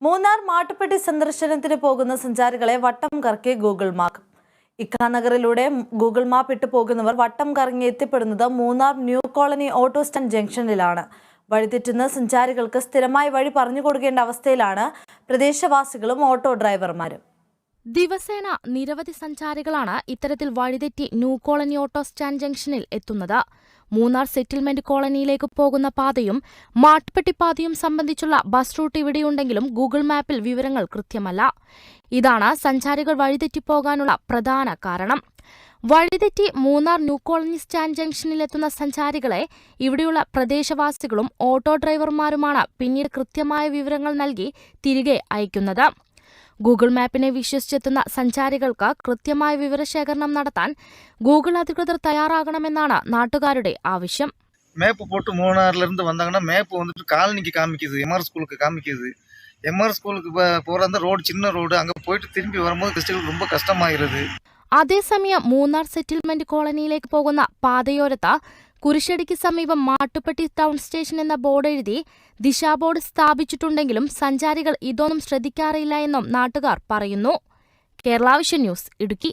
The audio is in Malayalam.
മൂന്നാർ മാട്ടുപ്പെട്ടി സന്ദർശനത്തിന് പോകുന്ന സഞ്ചാരികളെ വട്ടം കറക്കി ഗൂഗിൾ മാപ്പ്. ഇക്കാനഗറിലൂടെ ഗൂഗിൾ മാപ്പ് ഇട്ടു പോകുന്നവർ വട്ടം കറങ്ങി എത്തിപ്പെടുന്നത് Munnar new colony auto stand ജംഗ്ഷനിലാണ്. വഴിതെറ്റുന്ന സഞ്ചാരികൾക്ക് സ്ഥിരമായി വഴി പറഞ്ഞു കൊടുക്കേണ്ട അവസ്ഥയിലാണ് പ്രദേശവാസികളും ഓട്ടോ ഡ്രൈവർമാരും. ദിവസേന നിരവധി സഞ്ചാരികളാണ് ഇത്തരത്തിൽ വഴിതെറ്റി ന്യൂ കോളനി ഓട്ടോ സ്റ്റാൻഡ് ജംഗ്ഷനിൽ എത്തുന്നത്. മൂന്നാർ സെറ്റിൽമെന്റ് കോളനിയിലേക്ക് പോകുന്ന പാതയും മാട്ടുപ്പെട്ടി പാതയും സംബന്ധിച്ചുള്ള ബസ് റൂട്ട് ഇവിടെയുണ്ടെങ്കിലും ഗൂഗിൾ മാപ്പിൽ വിവരങ്ങൾ കൃത്യമല്ല. ഇതാണ് സഞ്ചാരികൾ വഴിതെറ്റിപ്പോകാനുള്ള പ്രധാന കാരണം. വഴിതെറ്റി മൂന്നാർ ന്യൂ കോളനി സ്റ്റാൻഡ് ജംഗ്ഷനിലെത്തുന്ന സഞ്ചാരികളെ ഇവിടെയുള്ള പ്രദേശവാസികളും ഓട്ടോ ഡ്രൈവർമാരുമാണ് പിന്നീട് കൃത്യമായ വിവരങ്ങൾ നൽകി തിരികെ അയക്കുന്നത്. ഗൂഗിൾ മാപ്പിനെ വിശ്വസിച്ചെത്തുന്ന സഞ്ചാരികൾക്ക് കൃത്യമായ വിവരശേഖരണം നടത്താൻ ഗൂഗിൾ അധികൃതർ തയ്യാറാകണമെന്നാണ് നാട്ടുകാരുടെ ആവശ്യം. மேப்பு போட்டு மூணாறுலேருந்து வந்தாங்கன்னா மேப்பு வந்துட்டு காலனிக்கு காமிக்குது, எம்ஆர் ஸ்கூலுக்கு காமிக்குது. எம்ஆர் ஸ்கூலுக்கு போகிற அந்த ரோடு சின்ன ரோடு, அங்கே போயிட்டு திரும்பி வரும்போது கஷ்டங்கள் ரொம்ப கஷ்டமாயிருது. അതേസമയം മൂന്നാർ സെറ്റിൽമെന്റ് കോളനിയിലേക്ക് പോകുന്ന പാതയോരത്ത് കുരിശടിക്ക് സമീപം മാട്ടുപ്പെട്ടി ടൗൺ സ്റ്റേഷൻ എന്ന ബോർഡ് എഴുതി ദിശാബോർഡ് സ്ഥാപിച്ചിട്ടുണ്ടെങ്കിലും സഞ്ചാരികൾ ഇതൊന്നും ശ്രദ്ധിക്കാറില്ല എന്നും നാട്ടുകാർ പറയുന്നു. Kerala vision news, Idukki.